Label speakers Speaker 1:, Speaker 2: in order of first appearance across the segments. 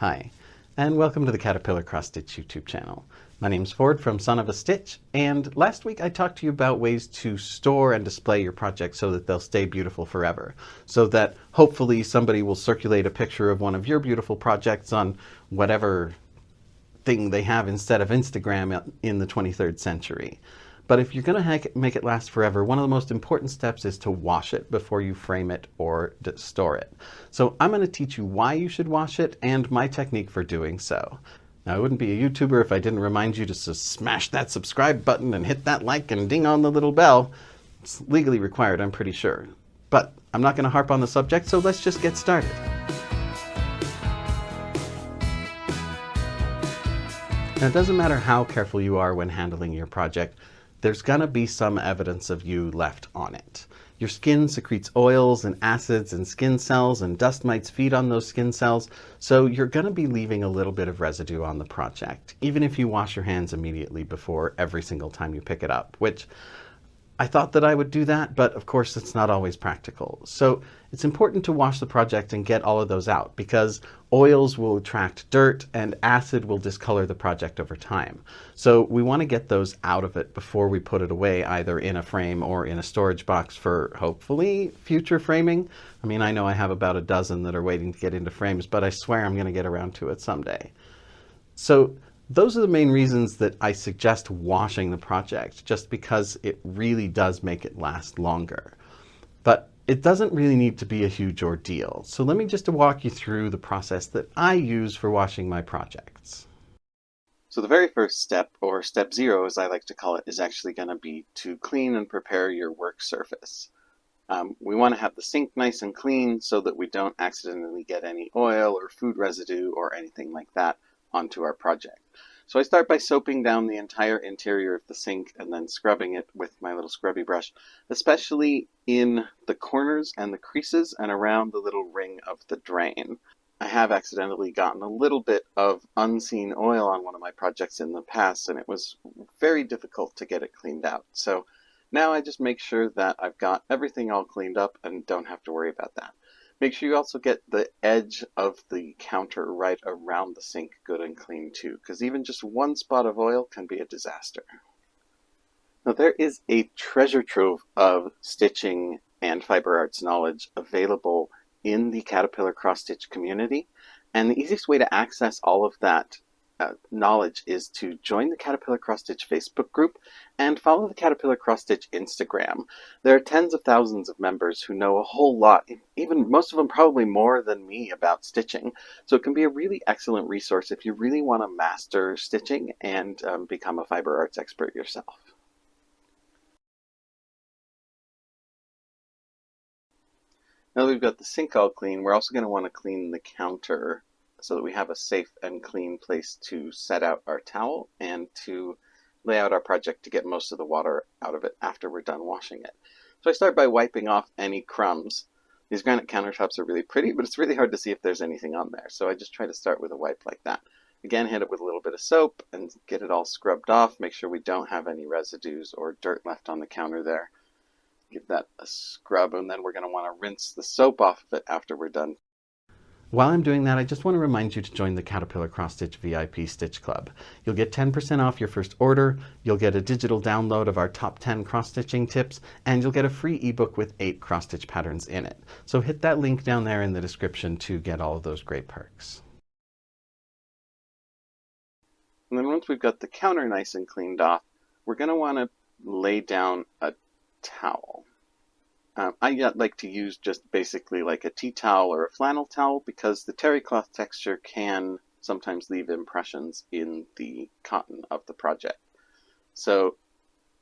Speaker 1: Hi, and welcome to the Caterpillar Cross Stitch YouTube channel. My name's Ford from Son of a Stitch, and last week I talked to you about ways to store and display your projects so that they'll stay beautiful forever, so that hopefully somebody will circulate a picture of one of your beautiful projects on whatever thing they have instead of Instagram in the 23rd century. But if you're going to make it last forever, one of the most important steps is to wash it before you frame it or store it. So I'm going to teach you why you should wash it and my technique for doing so. Now, I wouldn't be a YouTuber if I didn't remind you to smash that subscribe button and hit that like and ding on the little bell. It's legally required, I'm pretty sure. But I'm not going to harp on the subject, so let's just get started. Now, it doesn't matter how careful you are when handling your project, there's gonna be some evidence of you left on it. Your skin secretes oils and acids and skin cells, and dust mites feed on those skin cells, so you're gonna be leaving a little bit of residue on the project, even if you wash your hands immediately before every single time you pick it up, which I thought that I would do that, but of course it's not always practical. So it's important to wash the project and get all of those out, because oils will attract dirt and acid will discolor the project over time. So we want to get those out of it before we put it away, either in a frame or in a storage box for hopefully future framing. I mean, I know I have about a dozen that are waiting to get into frames, but I swear I'm going to get around to it someday. So those are the main reasons that I suggest washing the project, just because it really does make it last longer. But it doesn't really need to be a huge ordeal. So let me just walk you through the process that I use for washing my projects. So the very first step, or step 0 as I like to call it, is actually going to be to clean and prepare your work surface. We want to have the sink nice and clean so that we don't accidentally get any oil or food residue or anything like that onto our project. So I start by soaping down the entire interior of the sink and then scrubbing it with my little scrubby brush, especially in the corners and the creases and around the little ring of the drain. I have accidentally gotten a little bit of unseen oil on one of my projects in the past, and it was very difficult to get it cleaned out. So now I just make sure that I've got everything all cleaned up and don't have to worry about that. Make sure you also get the edge of the counter right around the sink good and clean too, because even just one spot of oil can be a disaster. Now, there is a treasure trove of stitching and fiber arts knowledge available in the Caterpillar Cross Stitch community, and the easiest way to access all of that knowledge is to join the Caterpillar Cross Stitch Facebook group and follow the Caterpillar Cross Stitch Instagram. There are tens of thousands of members who know a whole lot, even most of them probably more than me, about stitching. So it can be a really excellent resource if you really want to master stitching and become a fiber arts expert yourself. Now that we've got the sink all clean, we're also going to want to clean the counter so that we have a safe and clean place to set out our towel and to lay out our project to get most of the water out of it after we're done washing it. So I start by wiping off any crumbs. These granite countertops are really pretty, but it's really hard to see if there's anything on there. So I just try to start with a wipe like that. Again, hit it with a little bit of soap and get it all scrubbed off. Make sure we don't have any residues or dirt left on the counter there. Give that a scrub, and then we're going to want to rinse the soap off of it after we're done. While I'm doing that, I just want to remind you to join the Caterpillar Cross Stitch VIP Stitch Club. You'll get 10% off your first order, you'll get a digital download of our top 10 cross-stitching tips, and you'll get a free ebook with 8 cross-stitch patterns in it. So hit that link down there in the description to get all of those great perks. And then once we've got the counter nice and cleaned off, we're going to want to lay down a towel. I like to use just basically like a tea towel or a flannel towel, because the terry cloth texture can sometimes leave impressions in the cotton of the project. So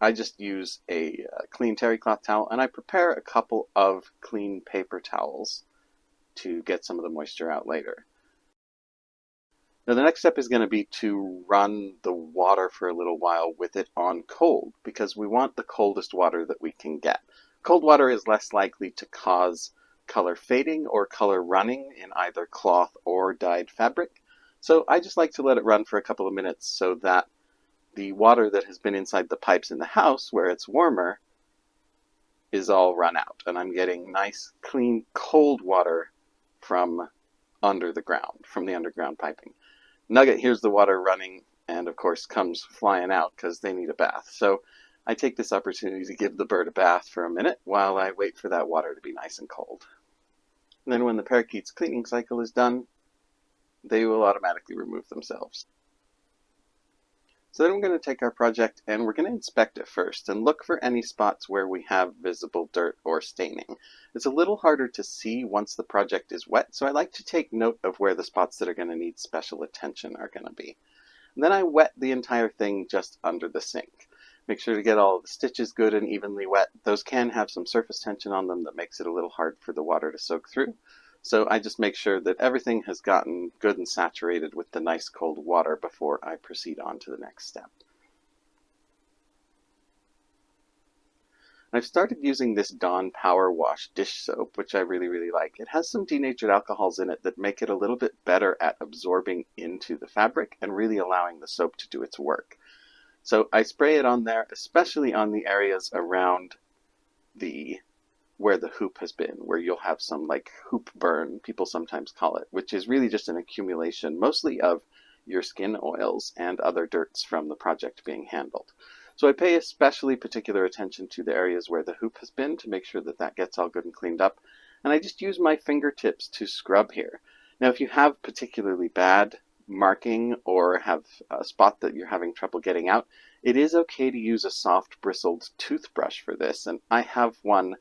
Speaker 1: I just use a clean terry cloth towel, and I prepare a couple of clean paper towels to get some of the moisture out later. Now the next step is going to be to run the water for a little while with it on cold, because we want the coldest water that we can get. Cold water is less likely to cause color fading or color running in either cloth or dyed fabric. So I just like to let it run for a couple of minutes so that the water that has been inside the pipes in the house where it's warmer is all run out. And I'm getting nice, clean, cold water from under the ground from the underground piping. Nugget hears the water running and of course comes flying out because they need a bath. So I take this opportunity to give the bird a bath for a minute while I wait for that water to be nice and cold. And then when the parakeet's cleaning cycle is done, they will automatically remove themselves. So then we're going to take our project and we're going to inspect it first and look for any spots where we have visible dirt or staining. It's a little harder to see once the project is wet, so I like to take note of where the spots that are going to need special attention are going to be. And then I wet the entire thing just under the sink. Make sure to get all the stitches good and evenly wet. Those can have some surface tension on them that makes it a little hard for the water to soak through. So I just make sure that everything has gotten good and saturated with the nice cold water before I proceed on to the next step. I've started using this Dawn Power Wash dish soap, which I really like. It has some denatured alcohols in it that make it a little bit better at absorbing into the fabric and really allowing the soap to do its work. So I spray it on there, especially on the areas around where the hoop has been, where you'll have some like hoop burn, people sometimes call it, which is really just an accumulation mostly of your skin oils and other dirts from the project being handled. So I pay especially particular attention to the areas where the hoop has been to make sure that that gets all good and cleaned up. And I just use my fingertips to scrub here. Now, if you have particularly bad marking or have a spot that you're having trouble getting out, it is okay to use a soft bristled toothbrush for this. And I have one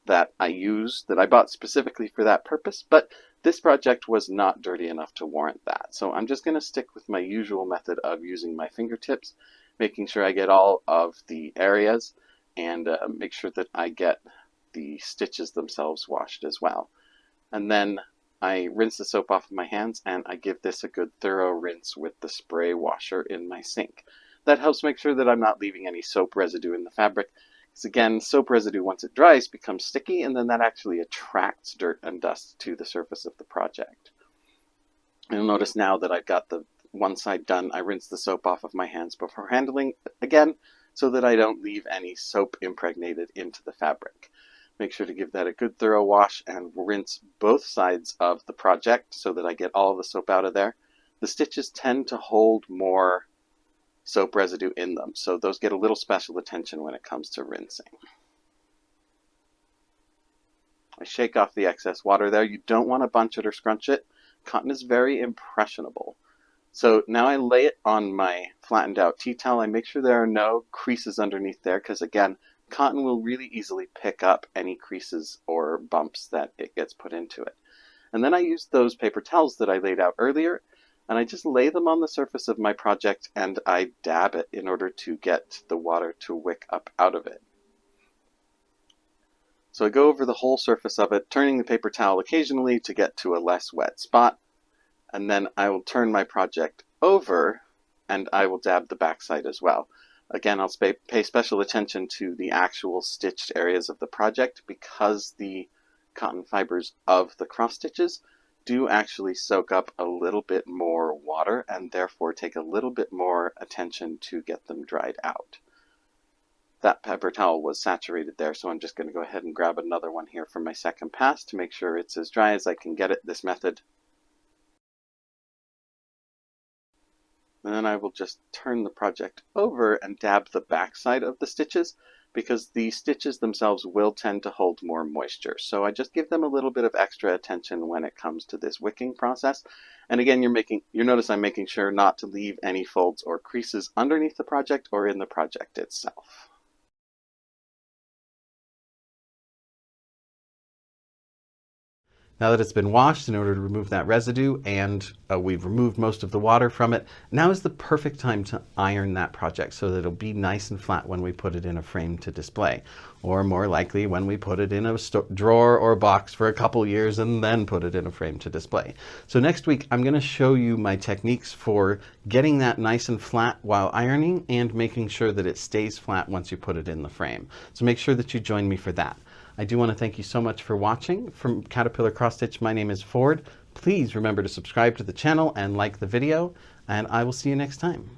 Speaker 1: that I bought specifically for that purpose, but this project was not dirty enough to warrant that. So I'm just going to stick with my usual method of using my fingertips, making sure I get all of the areas and make sure that I get the stitches themselves washed as well. And then I rinse the soap off of my hands and I give this a good thorough rinse with the spray washer in my sink. That helps make sure that I'm not leaving any soap residue in the fabric. Because again, soap residue, once it dries, becomes sticky, and then that actually attracts dirt and dust to the surface of the project. You'll notice now that I've got the one side done, I rinse the soap off of my hands before handling again, so that I don't leave any soap impregnated into the fabric. Make sure to give that a good thorough wash and rinse both sides of the project so that I get all of the soap out of there. The stitches tend to hold more soap residue in them, so those get a little special attention when it comes to rinsing. I shake off the excess water there. You don't want to bunch it or scrunch it. Cotton is very impressionable. So now I lay it on my flattened out tea towel. I make sure there are no creases underneath there because again, cotton will really easily pick up any creases or bumps that it gets put into it. And then I use those paper towels that I laid out earlier, and I just lay them on the surface of my project and I dab it in order to get the water to wick up out of it. So I go over the whole surface of it, turning the paper towel occasionally to get to a less wet spot, and then I will turn my project over and I will dab the backside as well. Again, I'll pay special attention to the actual stitched areas of the project because the cotton fibers of the cross stitches do actually soak up a little bit more water and therefore take a little bit more attention to get them dried out. That paper towel was saturated there, so I'm just going to go ahead and grab another one here for my second pass to make sure it's as dry as I can get it this method. And then I will just turn the project over and dab the backside of the stitches because the stitches themselves will tend to hold more moisture. So I just give them a little bit of extra attention when it comes to this wicking process. And again, you notice I'm making sure not to leave any folds or creases underneath the project or in the project itself. Now that it's been washed in order to remove that residue and we've removed most of the water from it, now is the perfect time to iron that project so that it'll be nice and flat when we put it in a frame to display. Or more likely when we put it in a drawer or box for a couple years and then put it in a frame to display. So next week I'm going to show you my techniques for getting that nice and flat while ironing and making sure that it stays flat once you put it in the frame. So make sure that you join me for that. I do want to thank you so much for watching. From Caterpillar Cross Stitch, my name is Ford. Please remember to subscribe to the channel and like the video, and I will see you next time.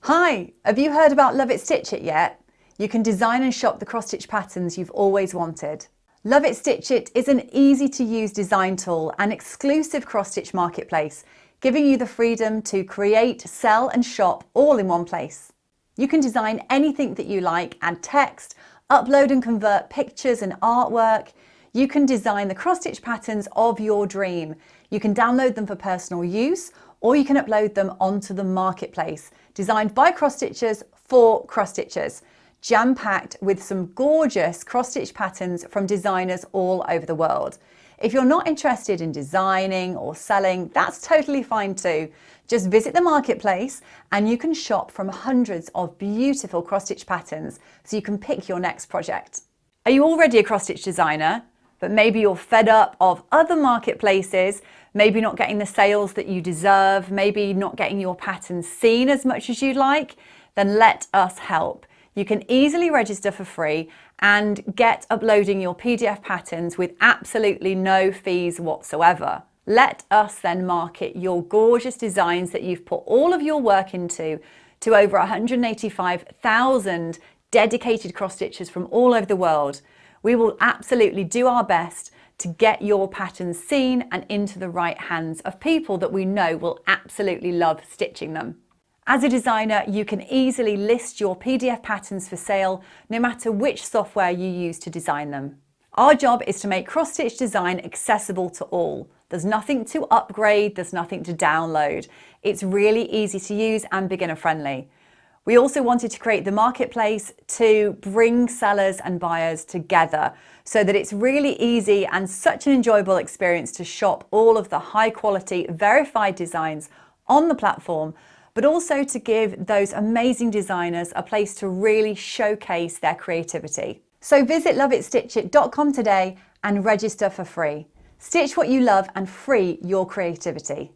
Speaker 2: Hi, have you heard about Love It Stitch It yet? You can design and shop the cross stitch patterns you've always wanted. Love It Stitch It is an easy to use design tool and exclusive cross-stitch marketplace, giving you the freedom to create, sell and shop all in one place. You can design anything that you like, add text, upload and convert pictures and artwork. You can design the cross-stitch patterns of your dream. You can download them for personal use, or you can upload them onto the marketplace, designed by cross-stitchers for cross-stitchers, jam-packed with some gorgeous cross-stitch patterns from designers all over the world. If you're not interested in designing or selling, that's totally fine too. Just visit the marketplace and you can shop from hundreds of beautiful cross-stitch patterns so you can pick your next project. Are you already a cross-stitch designer, but maybe you're fed up of other marketplaces, maybe not getting the sales that you deserve, maybe not getting your patterns seen as much as you'd like? Then let us help. You can easily register for free and get uploading your PDF patterns with absolutely no fees whatsoever. Let us then market your gorgeous designs that you've put all of your work into to over 185,000 dedicated cross-stitchers from all over the world. We will absolutely do our best to get your patterns seen and into the right hands of people that we know will absolutely love stitching them. As a designer, you can easily list your PDF patterns for sale, no matter which software you use to design them. Our job is to make cross-stitch design accessible to all. There's nothing to upgrade, there's nothing to download. It's really easy to use and beginner friendly. We also wanted to create the marketplace to bring sellers and buyers together so that it's really easy and such an enjoyable experience to shop all of the high quality verified designs on the platform, but also to give those amazing designers a place to really showcase their creativity. So visit loveitstitchit.com today and register for free. Stitch what you love and free your creativity.